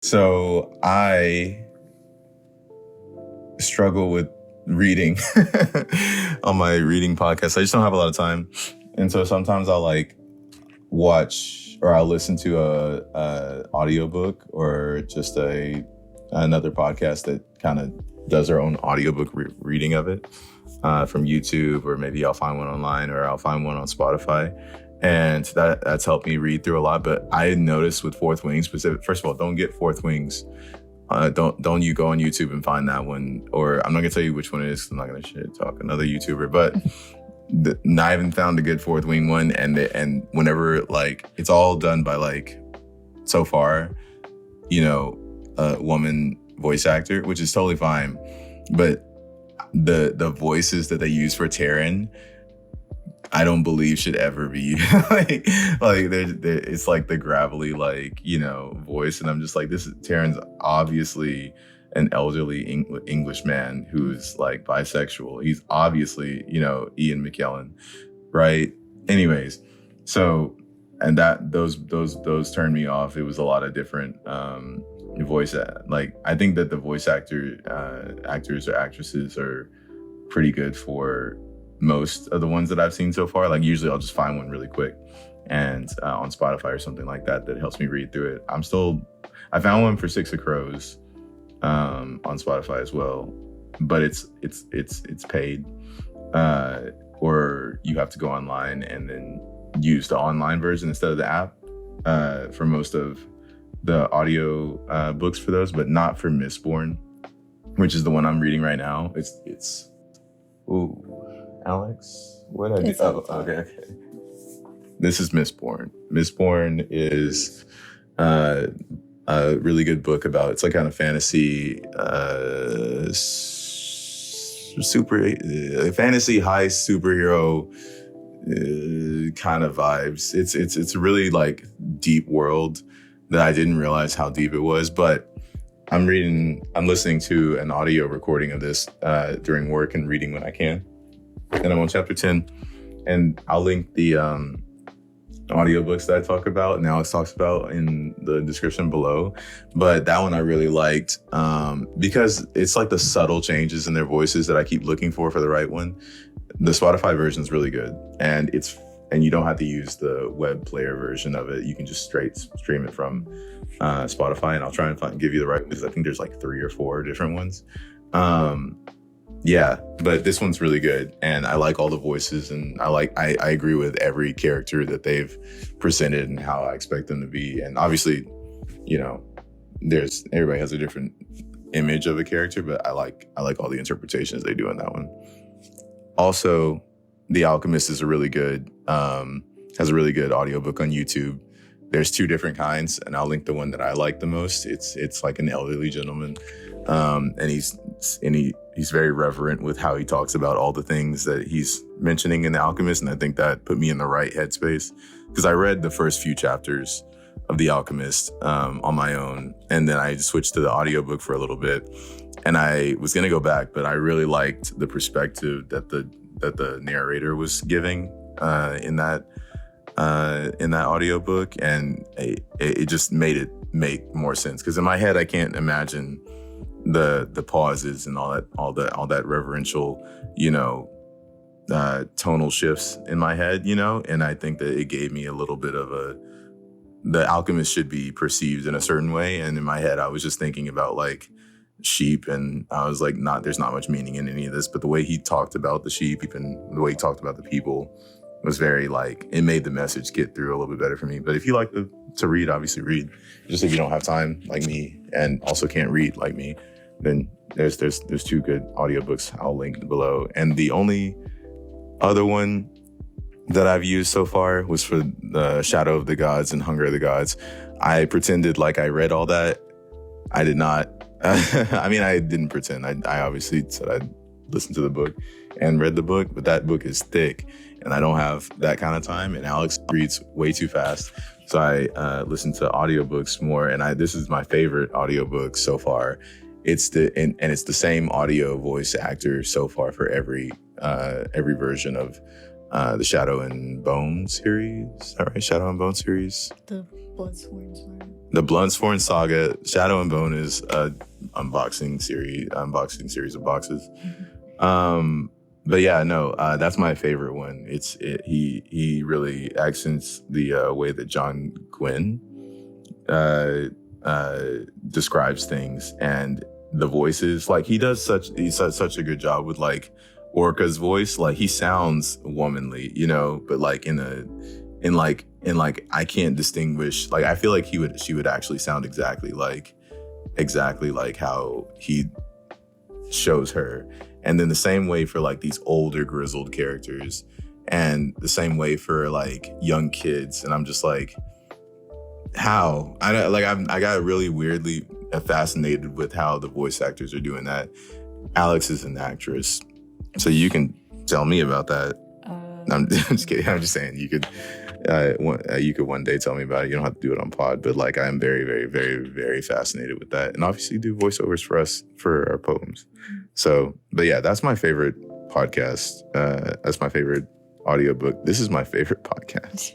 So I struggle with reading on my reading podcast. I just don't have a lot of time. And so sometimes I'll like watch or I'll listen to a audiobook or just another podcast that kind of does their own audiobook reading of it from YouTube, or maybe I'll find one online or I'll find one on Spotify. And that's helped me read through a lot. But I noticed with Fourth Wing specific, first of all, don't get Fourth Wings. Don't you go on YouTube and find that one, or I'm not gonna tell you which one it is. I'm not gonna shit talk another YouTuber, but I haven't found a good Fourth Wing one. And whenever like it's all done by like so far, a woman voice actor, which is totally fine, but the voices that they use for Taryn, I don't believe should ever be like it's like the gravelly voice, and I'm just like, this is Taryn's obviously an elderly English man who's like bisexual. He's obviously Ian McKellen, right? Anyways, so and that those turned me off. It was a lot of different voice I think that the voice actors or actresses are pretty good for most of the ones that I've seen so far. Like usually I'll just find one really quick and on Spotify or something like that helps me read through it. I found one for Six of Crows on Spotify as well, but it's paid, or you have to go online and then use the online version instead of the app for most of the audio books for those, but not for Mistborn, which is the one I'm reading right now. It's Alex, what did I do? Oh, okay. This is Mistborn. Mistborn is a really good book about, it's like kind of fantasy, fantasy heist superhero kind of vibes. It's a really like deep world that I didn't realize how deep it was, but I'm listening to an audio recording of this during work and reading when I can. And I'm on chapter 10, and I'll link the audiobooks that I talk about and Alex talks about in the description below. But that one I really liked because it's like the subtle changes in their voices that I keep looking for the right one. The Spotify version is really good, and you don't have to use the web player version of it. You can just straight stream it from Spotify, and I'll try and give you the right one because I think there's like 3 or 4 different ones. Yeah, but this one's really good, and I like all the voices, and I agree with every character that they've presented and how I expect them to be. And obviously, everybody has a different image of a character, but I like all the interpretations they do in that one. Also, The Alchemist is has a really good audiobook on YouTube. There's 2 different kinds, and I'll link the one that I like the most. It's like an elderly gentleman, and he's very reverent with how he talks about all the things that he's mentioning in The Alchemist, and I think that put me in the right headspace because I read the first few chapters of The Alchemist on my own, and then I switched to the audiobook for a little bit, and I was gonna go back, but I really liked the perspective that the narrator was giving in that audiobook, and it just made it make more sense because in my head I can't imagine the pauses and all that reverential tonal shifts in my head, and I think that it gave me a little bit of the alchemist should be perceived in a certain way, and in my head I was just thinking about like sheep, and I was like, there's not much meaning in any of this, but the way he talked about the sheep and the way he talked about the people was very like, it made the message get through a little bit better for me. But if you like to read, obviously read. Just if you don't have time like me and also can't read like me, then there's 2 good audiobooks I'll link below. And the only other one that I've used so far was for the Shadow of the Gods and Hunger of the Gods. I pretended like I read all that. I did not. I mean, I didn't pretend. I obviously said I'd listened to the book and read the book, but that book is thick and I don't have that kind of time, and Alex reads way too fast. So I listen to audiobooks more, and this is my favorite audiobook so far. It's it's the same audio voice actor so far for every version of the Shadow and Bone series. All right, Shadow and Bone series. The Bloodsworn Sword. The Bloodsport Saga, Shadow and Bone is a unboxing series of boxes. But yeah, no, that's my favorite one. He really accents the way that John Gwynn describes things, and the voices. Like he does such a good job with like Orca's voice. Like he sounds womanly, you know, but like in I can't distinguish. Like I feel like she would actually sound exactly like how he shows her. And then the same way for like these older grizzled characters, and the same way for like young kids. And I'm just like, how? I got really weirdly fascinated with how the voice actors are doing that. Alex is an actress, so you can tell me about that. I'm just kidding. I'm just saying you could one day tell me about it. You don't have to do it on pod, but like I'm very, very, very, very fascinated with that. And obviously do voiceovers for us for our poems. So, but yeah, that's my favorite podcast. That's my favorite audiobook. This is my favorite podcast.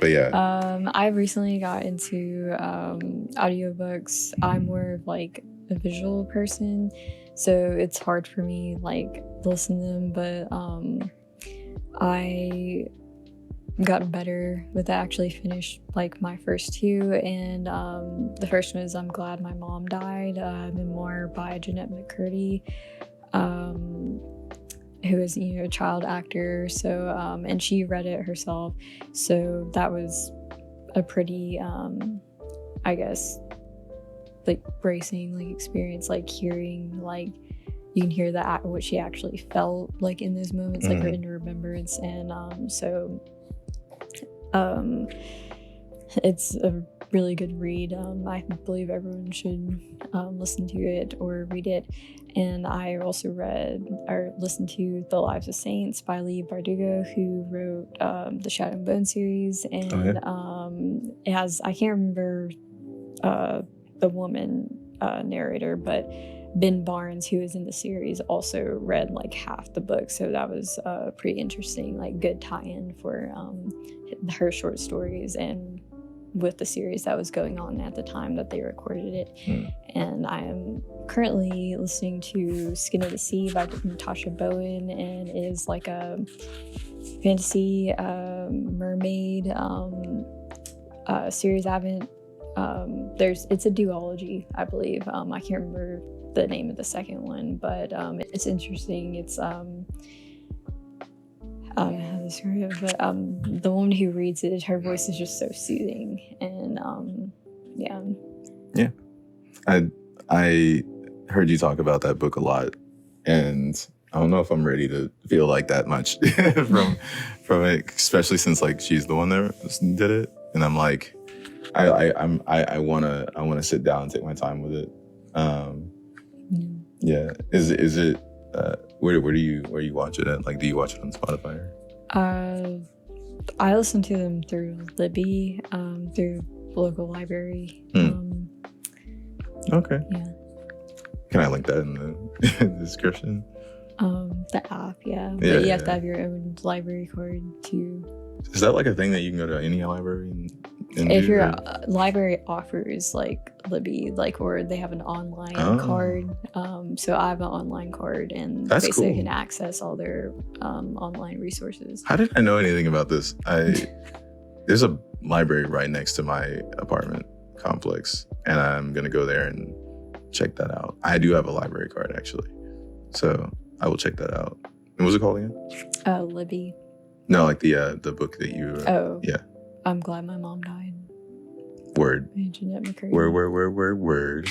But yeah. I recently got into audiobooks. I'm more of like a visual person, so it's hard for me like to listen to them, but I got better with that. Actually finished like my first two, and the first one is I'm Glad My Mom Died, a memoir by Jeanette McCurdy, who is, you know, a child actor. So and she read it herself, so that was a pretty I guess like bracing like experience, like hearing like you can hear that what she actually felt like in those moments, like her inner remembrance. And so it's a really good read. I believe everyone should listen to it or read it. And I also read or listened to The Lives of Saints by Lee Bardugo, who wrote the Shadow and Bone series. And it has, I can't remember the woman narrator, but Ben Barnes, who is in the series, also read like half the book. So that was pretty interesting, like good tie-in for her short stories and with the series that was going on at the time that they recorded it. And I am currently listening to Skin of the Sea by Natasha Bowen, and it is like a fantasy mermaid series. I haven't it's a duology, I believe. I can't remember the name of the second one, but it's interesting. It's I don't know how to describe it, but the woman who reads it, her voice is just so soothing, and yeah. I heard you talk about that book a lot, and I don't know if I'm ready to feel like that much from it, especially since like she's the one that did it, and I'm like, I wanna sit down and take my time with it. Yeah. Is it where do you watch it at? Like, do you watch it on Spotify? I listen to them through Libby, through local library. Okay. Yeah. Can I link that in the description? The app, yeah. But you have to have your own library card too. Is that like a thing that you can go to any library and if your library offers like Libby, like, or they have an online card. So I have an online card, and that's basically cool. can access all their online resources. How did I know anything about this? There's a library right next to my apartment complex, and I'm gonna go there and check that out. I do have a library card actually, so I will check that out. And what was it called again? Libby. No, like the book that you. Yeah. I'm Glad My Mom Died. Word. Jeanette McCurdy. Word.